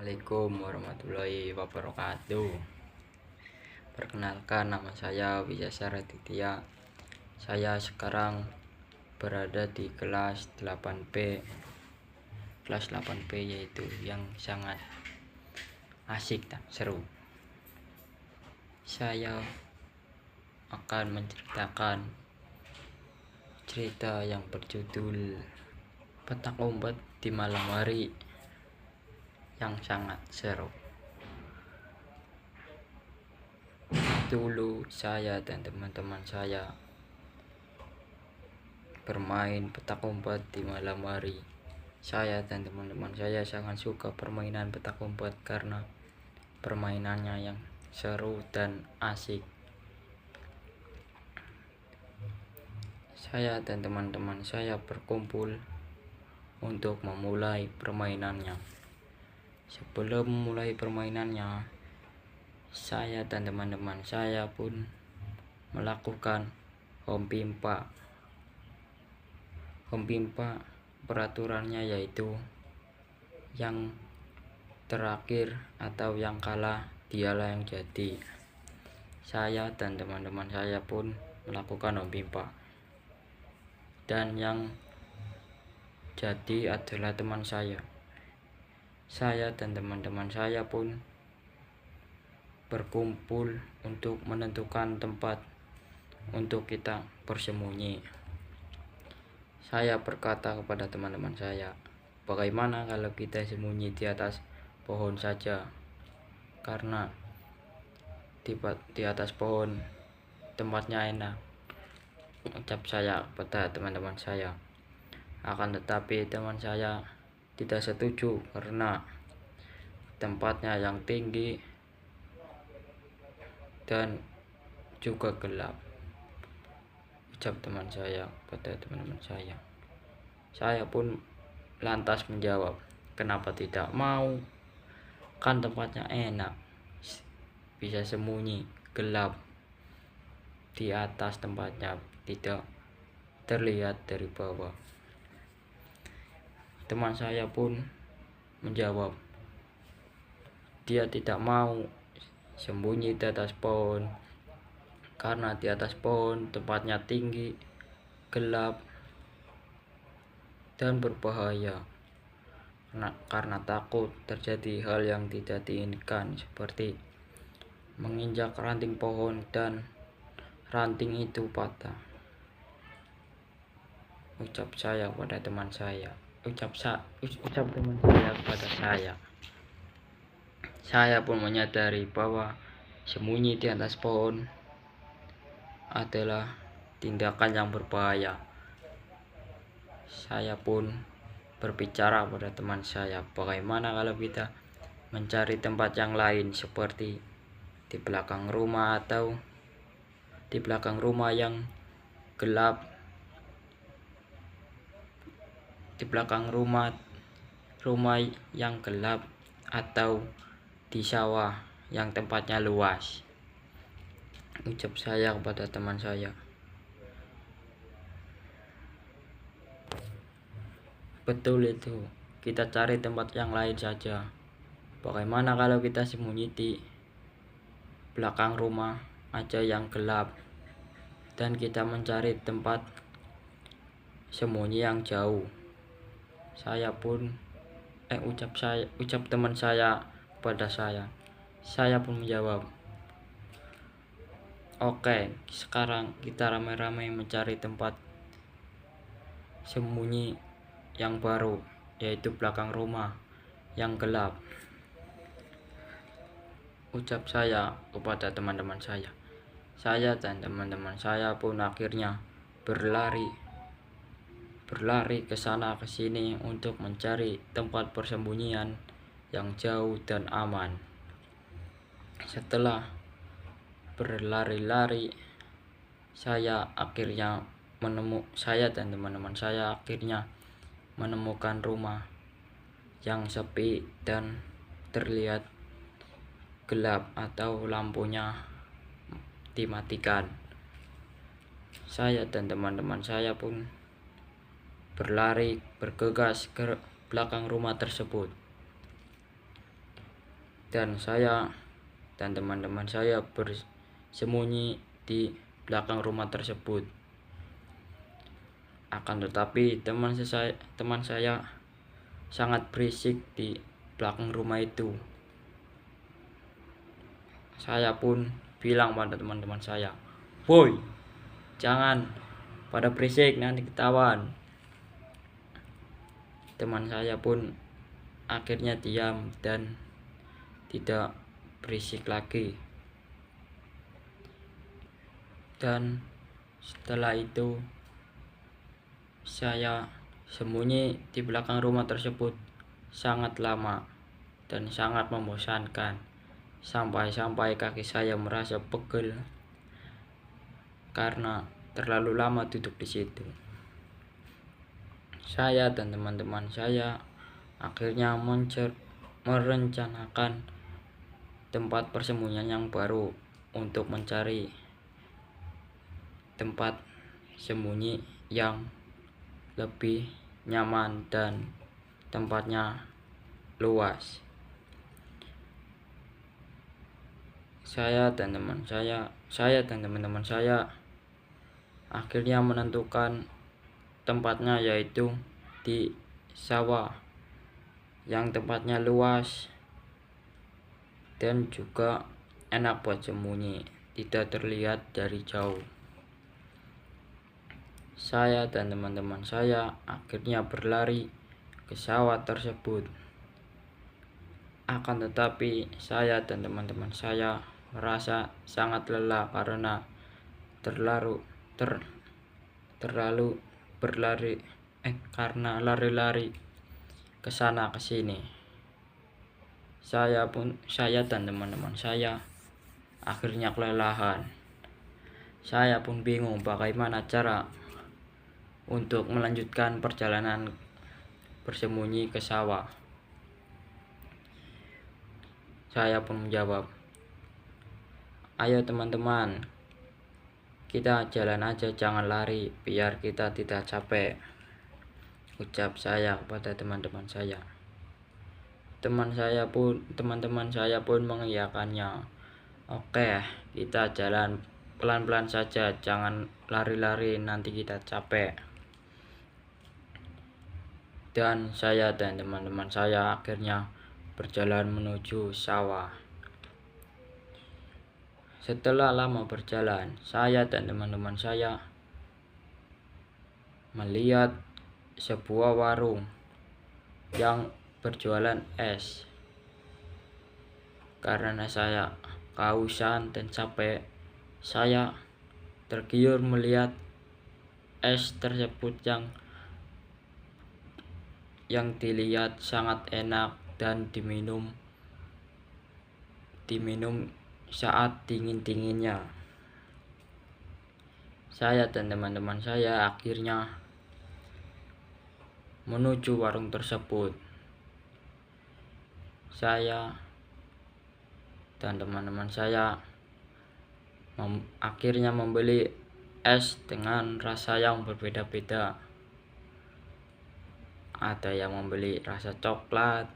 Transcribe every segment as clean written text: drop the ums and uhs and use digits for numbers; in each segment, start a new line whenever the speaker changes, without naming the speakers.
Assalamualaikum warahmatullahi wabarakatuh. Perkenalkan, nama saya Wisesa Raditya. Saya sekarang berada di kelas 8B. Kelas 8B yaitu yang sangat asik dan seru. Saya akan menceritakan cerita yang berjudul Petak Umpet di Malam Hari yang sangat seru. Dulu saya dan teman-teman saya bermain petak umpet di malam hari. Saya dan teman-teman saya sangat suka permainan petak umpet karena permainannya yang seru dan asik. Saya dan teman-teman saya berkumpul untuk memulai permainannya. Sebelum memulai permainannya, saya dan teman-teman saya pun melakukan home pimpa. Home pimpa peraturannya yaitu yang terakhir atau yang kalah dialah yang jadi. Saya dan teman-teman saya pun melakukan home pimpa, dan yang jadi adalah teman saya. Saya dan teman-teman saya pun berkumpul untuk menentukan tempat untuk kita bersembunyi. Saya berkata kepada teman-teman saya, bagaimana kalau kita sembunyi di atas pohon saja? Karena di atas pohon tempatnya enak, ucap saya kepada teman-teman saya. Akan tetapi teman saya tidak setuju karena tempatnya yang tinggi dan juga gelap, ucap teman saya pada teman-teman saya. Saya pun lantas menjawab, kenapa tidak mau? Kan tempatnya enak, bisa sembunyi, gelap, di atas tempatnya tidak terlihat dari bawah. Teman saya pun menjawab, dia tidak mau sembunyi di atas pohon karena di atas pohon tempatnya tinggi, gelap, dan berbahaya, karena takut terjadi hal yang tidak diinginkan seperti menginjak ranting pohon dan ranting itu patah, ucap saya kepada teman saya. Ucap teman saya kepada saya. Saya pun menyadari bahwa sembunyi di atas pohon adalah tindakan yang berbahaya. Saya pun berbicara pada teman saya, bagaimana kalau kita mencari tempat yang lain seperti di belakang rumah atau di belakang rumah yang gelap, di belakang rumah yang gelap, atau di sawah yang tempatnya luas, ucap saya kepada teman saya. Betul itu, kita cari tempat yang lain saja. Bagaimana kalau kita sembunyi di belakang rumah aja yang gelap, dan kita mencari tempat sembunyi yang jauh. Saya pun ucap teman saya pada saya. Saya pun menjawab, oke, sekarang kita ramai-ramai mencari tempat sembunyi yang baru, yaitu belakang rumah yang gelap, ucap saya kepada teman-teman saya. Saya dan teman-teman saya pun akhirnya berlari ke sana ke sini untuk mencari tempat persembunyian yang jauh dan aman. Setelah berlari-lari, saya dan teman-teman saya akhirnya menemukan rumah yang sepi dan terlihat gelap atau lampunya dimatikan. Saya dan teman-teman saya pun bergegas ke belakang rumah tersebut. dan saya dan teman-teman saya bersembunyi di belakang rumah tersebut. Akan tetapi teman saya sangat berisik di belakang rumah itu. Saya pun bilang pada teman-teman saya, "Woi, jangan pada berisik, nanti ketahuan." Teman saya pun akhirnya diam dan tidak berisik lagi. Dan setelah itu saya sembunyi di belakang rumah tersebut sangat lama dan sangat membosankan, sampai kaki saya merasa pegel karena terlalu lama duduk di situ. Saya dan teman-teman saya akhirnya merencanakan tempat persembunyian yang baru untuk mencari tempat sembunyi yang lebih nyaman dan tempatnya luas. Saya dan teman-teman saya akhirnya menentukan tempatnya, yaitu di sawah yang tempatnya luas dan juga enak buat sembunyi, tidak terlihat dari jauh. Saya dan teman-teman saya akhirnya berlari ke sawah tersebut. Akan tetapi saya dan teman-teman saya merasa sangat lelah karena terlalu berlari karena lari-lari ke sana ke sini. Saya dan teman-teman saya akhirnya kelelahan. Saya pun bingung bagaimana cara untuk melanjutkan perjalanan bersembunyi ke sawah. Saya pun menjawab, "Ayo teman-teman, kita jalan aja, jangan lari, biar kita tidak capek," ucap saya kepada teman-teman saya. Teman-teman saya pun mengiyakannya. "Oke, kita jalan pelan-pelan saja, jangan lari-lari, nanti kita capek." Dan saya dan teman-teman saya akhirnya berjalan menuju sawah. Setelah lama berjalan, saya dan teman-teman saya melihat sebuah warung yang berjualan es. Karena saya kehausan dan capek, saya tergiur melihat es tersebut yang dilihat sangat enak dan diminum saat dingin-dinginnya. Saya dan teman-teman saya akhirnya menuju warung tersebut. Saya dan teman-teman saya akhirnya membeli es dengan rasa yang berbeda-beda. Ada yang membeli rasa coklat,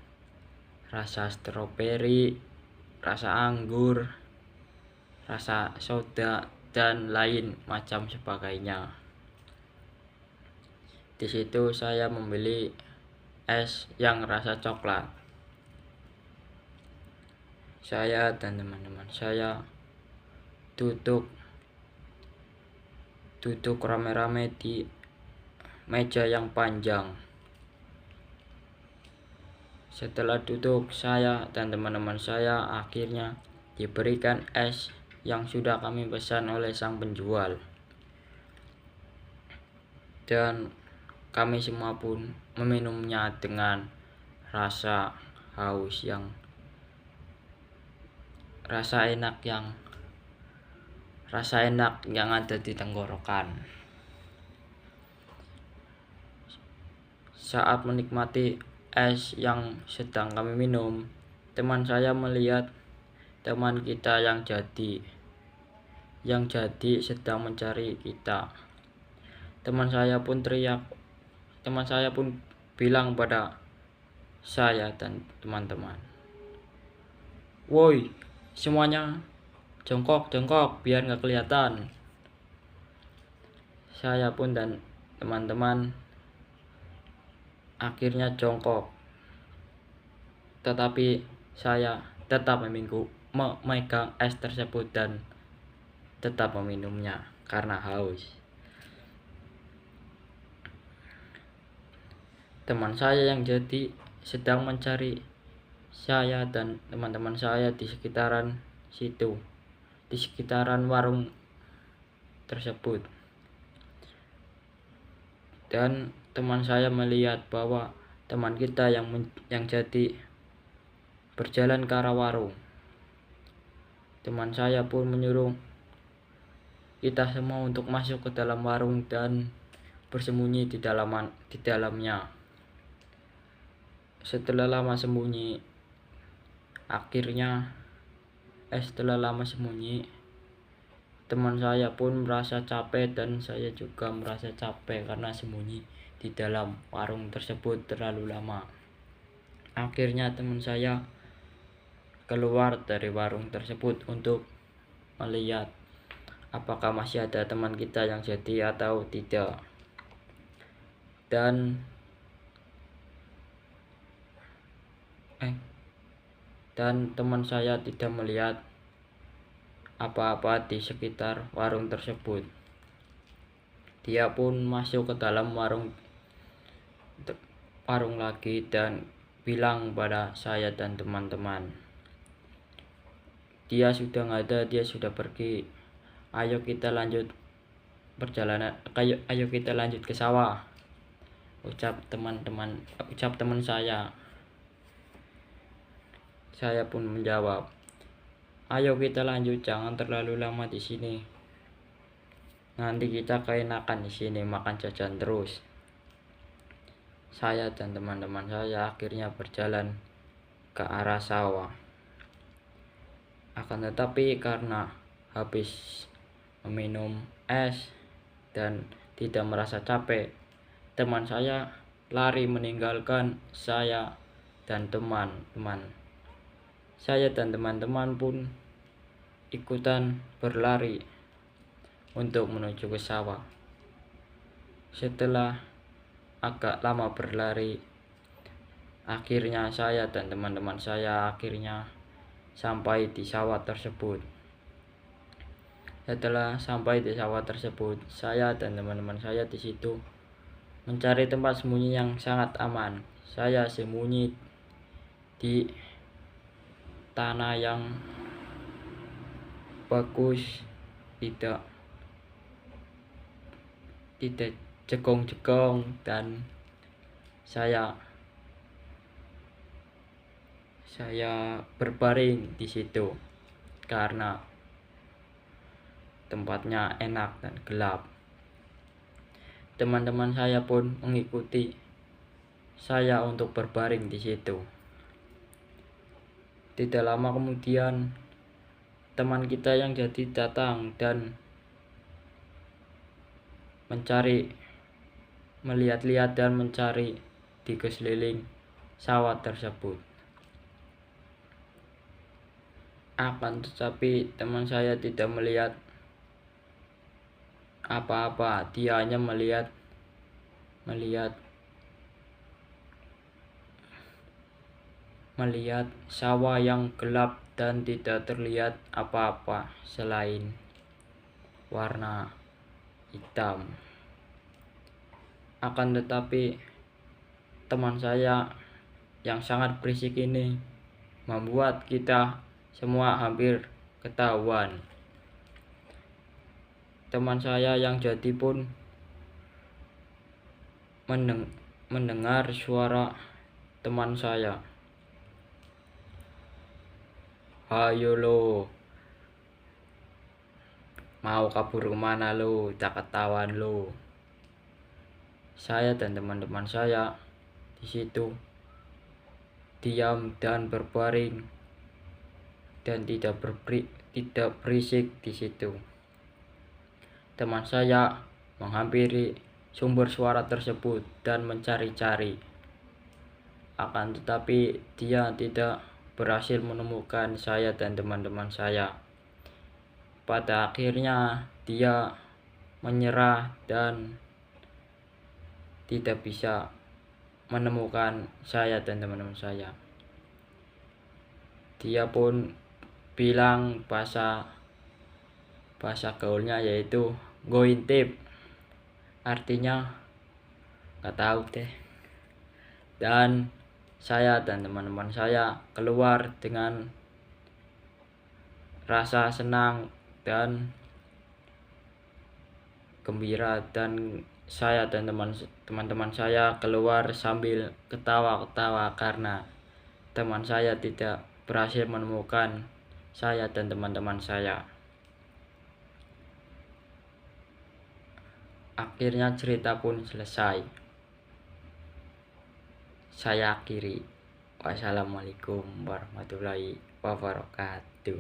rasa stroberi, rasa anggur, rasa soda, dan lain macam sebagainya. Di situ saya membeli es yang rasa coklat. Saya dan teman-teman saya duduk rame-rame di meja yang panjang. Setelah duduk, saya dan teman-teman saya akhirnya diberikan es yang sudah kami pesan oleh sang penjual. Dan kami semua pun meminumnya dengan rasa enak yang ada di tenggorokan. Saat menikmati es yang sedang kami minum, teman saya melihat teman kita yang jadi sedang mencari kita. Teman saya pun bilang pada saya dan teman-teman, Woi, semuanya jongkok biar nggak kelihatan. Saya pun dan teman-teman akhirnya jongkok, tetapi saya tetap memegang es tersebut dan tetap meminumnya karena haus. Teman saya yang jadi sedang mencari saya dan teman-teman saya di sekitaran situ, di sekitaran warung tersebut. Dan teman saya melihat bahwa teman kita yang jadi berjalan ke arah warung. Teman saya pun menyuruh kita semua untuk masuk ke dalam warung dan bersembunyi di dalamnya. Setelah lama sembunyi, teman saya pun merasa capek dan saya juga merasa capek karena sembunyi di dalam warung tersebut terlalu lama. Akhirnya teman saya keluar dari warung tersebut untuk melihat apakah masih ada teman kita yang jadi atau tidak. Dan teman saya tidak melihat apa-apa di sekitar warung tersebut. Dia pun masuk ke dalam warung lagi dan bilang pada saya dan teman-teman, dia sudah nggak ada, dia sudah pergi. Ayo kita lanjut perjalanan, ayo kita lanjut ke sawah, ucap teman saya. Saya pun menjawab, ayo kita lanjut, jangan terlalu lama di sini. Nanti kita keenakan di sini makan jajan terus. Saya dan teman-teman saya akhirnya berjalan ke arah sawah. Akan tetapi karena habis meminum es dan tidak merasa capek, teman saya lari meninggalkan saya dan teman-teman. Saya dan teman-teman pun ikutan berlari untuk menuju ke sawah. Setelah agak lama berlari, akhirnya saya dan teman-teman saya akhirnya sampai di sawah tersebut. Setelah sampai di sawah tersebut, saya dan teman-teman saya di situ mencari tempat sembunyi yang sangat aman. Saya sembunyi di tanah yang bagus, tidak jegong-jegong, dan saya berbaring di situ karena tempatnya enak dan gelap. Teman-teman saya pun mengikuti saya untuk berbaring di situ. Tidak lama kemudian teman kita yang jadi datang dan melihat-lihat dan mencari di sekeliling sawah tersebut. Akan tetapi teman saya tidak melihat apa-apa, dia hanya melihat sawah yang gelap dan tidak terlihat apa-apa selain warna hitam. Akan tetapi teman saya yang sangat berisik ini membuat kita semua hampir ketahuan. Teman saya yang jadi pun mendengar suara teman saya, ayo lo, mau kabur kemana lo, tak ketahuan lo. Saya dan teman-teman saya di situ diam dan berbaring dan tidak berisik di situ. Teman saya menghampiri sumber suara tersebut dan mencari-cari. Akan tetapi dia tidak berhasil menemukan saya dan teman-teman saya. Pada akhirnya dia menyerah dan tidak bisa menemukan saya dan teman-teman saya. Dia pun bilang bahasa gaulnya yaitu gointip, artinya nggak tahu deh. Dan saya dan teman-teman saya keluar dengan rasa senang dan gembira, dan saya dan teman-teman saya keluar sambil ketawa-ketawa karena teman saya tidak berhasil menemukan saya dan teman-teman saya. Akhirnya cerita pun selesai. Saya akhiri. Wassalamualaikum warahmatullahi wabarakatuh.